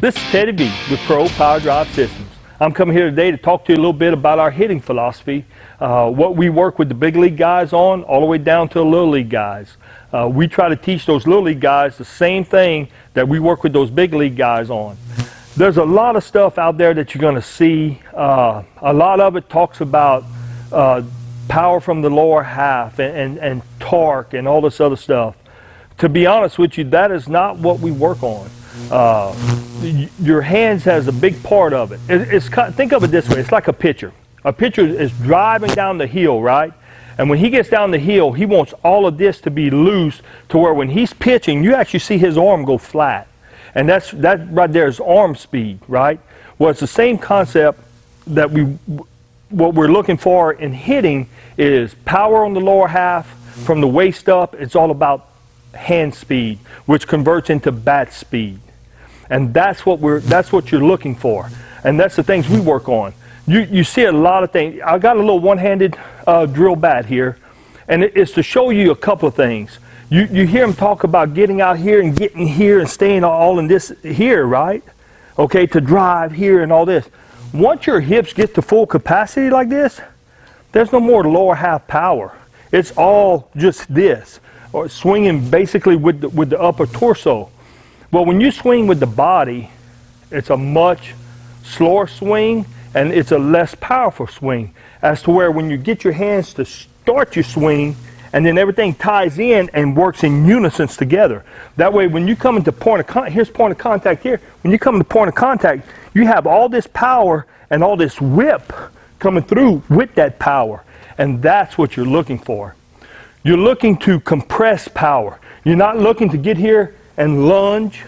This is Teddy B with Pro Power Drive Systems. I'm coming here today to talk to you a little bit about our hitting philosophy, what we work with the big league guys on, all the way down to the little league guys. We try to teach those little league guys the same thing that we work with those big league guys on. There's a lot of stuff out there that you're going to see. A lot of it talks about power from the lower half and torque and all this other stuff. To be honest with you, that is not what we work on. Your hands has a big part of it. Think of it this way. It's like a pitcher. A pitcher is driving down the hill, right? And when he gets down the hill, he wants all of this to be loose to where when he's pitching, you actually see his arm go flat. And that right there is arm speed, right? Well, it's the same concept that what we're looking for in hitting is power on the lower half. From the waist up, it's all about hand speed, which converts into bat speed. And that's what you're looking for. And that's the things we work on. You see a lot of things. I got a little one-handed drill bat here, and it's to show you a couple of things. You hear him talk about getting out here and getting here and staying all in this here, right? Okay, to drive here and all this. Once your hips get to full capacity like this, there's no more lower half power. It's all just this, or swinging basically with the upper torso. Well, when you swing with the body, it's a much slower swing, and it's a less powerful swing, as to where when you get your hands to start your swing, and then everything ties in and works in unison together. That way, when you come into point of contact, here's point of contact here. When you come to point of contact, you have all this power and all this whip coming through with that power. And that's what you're looking for. You're looking to compress power. You're not looking to get here and lunge.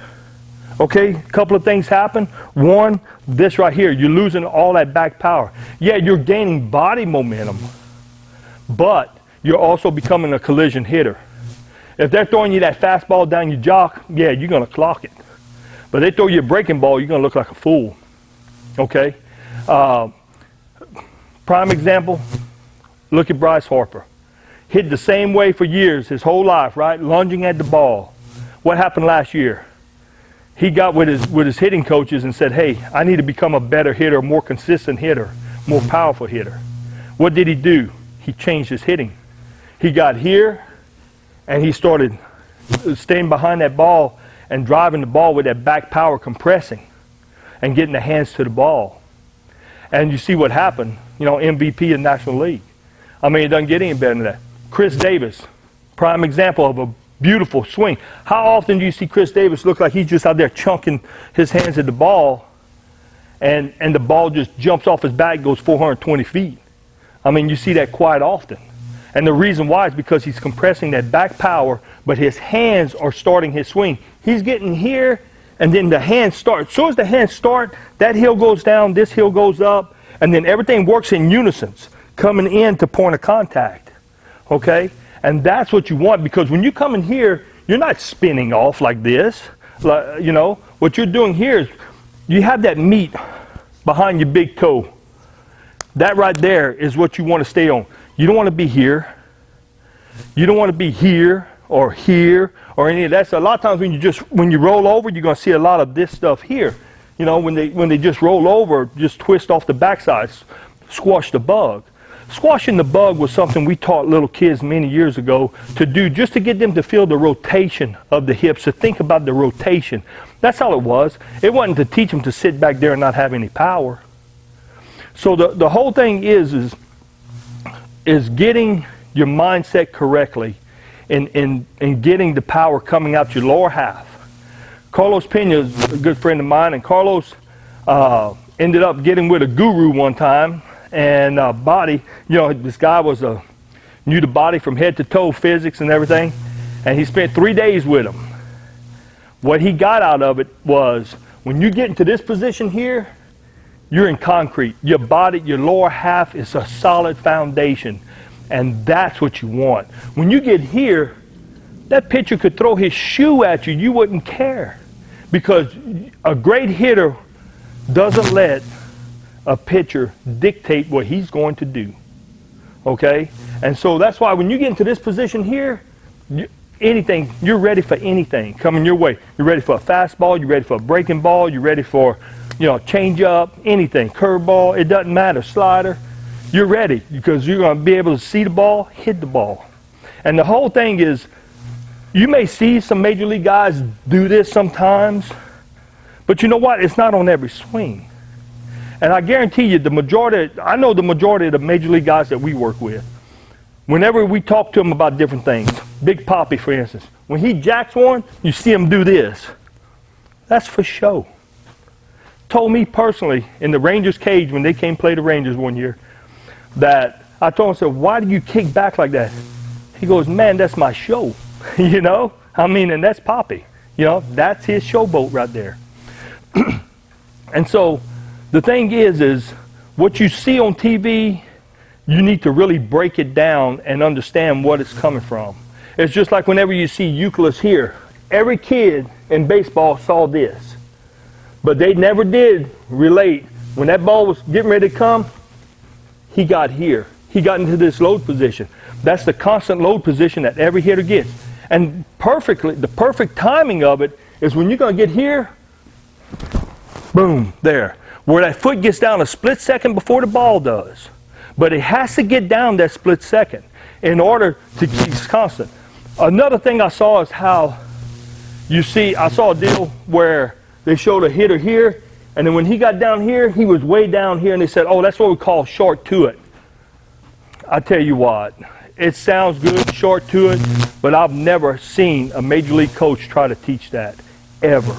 Okay, a couple of things happen. One, this right here, you're losing all that back power. Yeah, you're gaining body momentum, but you're also becoming a collision hitter. If they're throwing you that fastball down your jock, yeah, you're going to clock it. But they throw you a breaking ball, you're going to look like a fool. Okay? Prime example, look at Bryce Harper. Hit the same way for years, his whole life, right? Lunging at the ball. What happened last year? He got with his hitting coaches and said, hey, I need to become a better hitter, a more consistent hitter, more powerful hitter. What did he do? He changed his hitting. He got here, and he started staying behind that ball and driving the ball with that back power compressing and getting the hands to the ball. And you see what happened, MVP in National League. I mean, it doesn't get any better than that. Chris Davis, prime example of a beautiful swing. How often do you see Chris Davis look like he's just out there chunking his hands at the ball, and the ball just jumps off his back, goes 420 feet? I mean, you see that quite often. And the reason why is because he's compressing that back power, but his hands are starting his swing. He's getting here, and then the hands start. As soon as the hands start, that heel goes down, this heel goes up, and then everything works in unison, coming in to point of contact. Okay? And that's what you want, because when you come in here, you're not spinning off like this. What you're doing here is you have that meat behind your big toe. That right there is what you want to stay on. You don't want to be here. You don't want to be here or any of that. So a lot of times when you roll over, you're going to see a lot of this stuff here. When they just roll over, just twist off the backside, squash the bug. Squashing the bug was something we taught little kids many years ago to do, just to get them to feel the rotation of the hips, to think about the rotation. That's all it was. It wasn't to teach them to sit back there and not have any power. So the whole thing is getting your mindset correctly and getting the power coming out your lower half. Carlos Pena is a good friend of mine, and Carlos ended up getting with a guru one time. And body, this guy knew the body from head to toe, physics and everything. And he spent 3 days with him. What he got out of it was, when you get into this position here, you're in concrete. Your body, your lower half is a solid foundation. And that's what you want. When you get here, that pitcher could throw his shoe at you. You wouldn't care. Because a great hitter doesn't let a pitcher dictate what he's going to do. Okay? And so that's why when you get into this position here, anything, you're ready for anything coming your way. You're ready for a fastball, you're ready for a breaking ball, you're ready for, change up, anything, curveball, it doesn't matter, slider. You're ready because you're going to be able to see the ball, hit the ball. And the whole thing is, you may see some major league guys do this sometimes, but you know what? It's not on every swing. And I guarantee you, I know the majority of the major league guys that we work with, whenever we talk to them about different things, Big Papi, for instance, when he jacks one, you see him do this. That's for show. Told me personally in the Rangers cage when they came play the Rangers one year, that I told him, I said, why do you kick back like that? He goes, man, that's my show. And that's Papi. That's his showboat right there. And so the thing is what you see on TV, you need to really break it down and understand what it's coming from. It's just like whenever you see Euclid here. Every kid in baseball saw this. But they never did relate. When that ball was getting ready to come, he got here. He got into this load position. That's the constant load position that every hitter gets. And the perfect timing of it is when you're going to get here, boom, there. Where that foot gets down a split second before the ball does. But it has to get down that split second in order to keep constant. Another thing I saw is how I saw a deal where they showed a hitter here, and then when he got down here, he was way down here, and they said, oh, that's what we call short to it. I tell you what, it sounds good, short to it, but I've never seen a major league coach try to teach that, ever,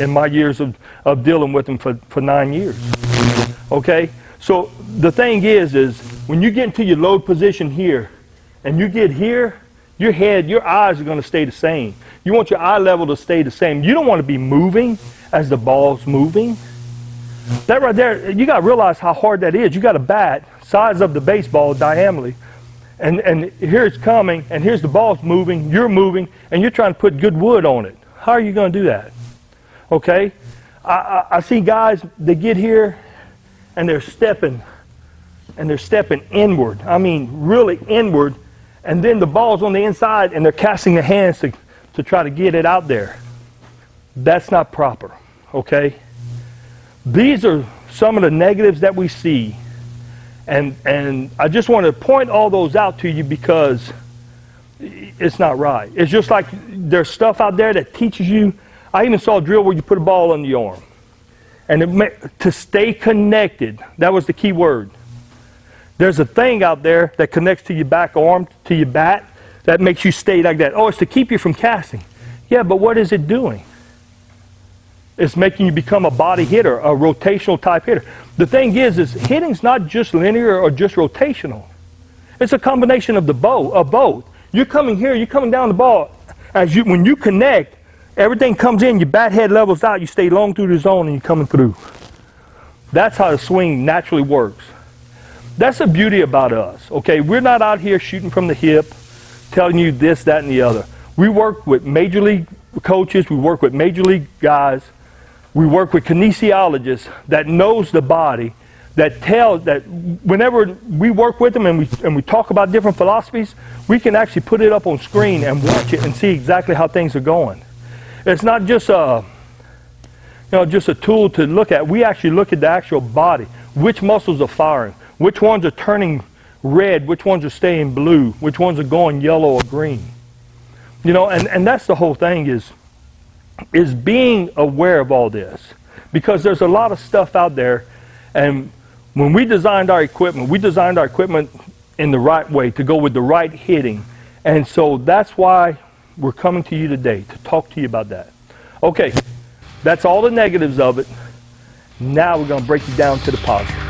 in my years of dealing with them for 9 years. Okay? So the thing is when you get into your load position here, and you get here, your eyes are going to stay the same. You want your eye level to stay the same. You don't want to be moving as the ball's moving. That right there, you got to realize how hard that is. You got a bat, size of the baseball diagonally, and here it's coming, and here's the ball's moving, you're moving, and you're trying to put good wood on it. How are you going to do that? Okay? I see guys, they get here, and they're stepping inward. I mean, really inward, and then the ball's on the inside, and they're casting their hands to try to get it out there. That's not proper, okay? These are some of the negatives that we see, and I just want to point all those out to you because it's not right. It's just like there's stuff out there that teaches you. I even saw a drill where you put a ball under your arm. And to stay connected, that was the key word. There's a thing out there that connects to your back arm, to your bat, that makes you stay like that. Oh, it's to keep you from casting. Yeah, but what is it doing? It's making you become a body hitter, a rotational type hitter. The thing is hitting's not just linear or just rotational. It's a combination of both. You're coming here, you're coming down the ball. When you connect, everything comes in, your bat head levels out, you stay long through the zone, and you're coming through. That's how the swing naturally works. That's the beauty about us, okay? We're not out here shooting from the hip, telling you this, that, and the other. We work with major league coaches, we work with major league guys, we work with kinesiologists that knows the body, that tells that whenever we work with them and we talk about different philosophies, we can actually put it up on screen and watch it and see exactly how things are going. It's not just a tool to look at. We actually look at the actual body. Which muscles are firing? Which ones are turning red? Which ones are staying blue? Which ones are going yellow or green? And that's the whole thing is being aware of all this. Because there's a lot of stuff out there, and when we designed our equipment in the right way to go with the right hitting. And so that's why we're coming to you today to talk to you about that. Okay, that's all the negatives of it. Now we're going to break it down to the positive.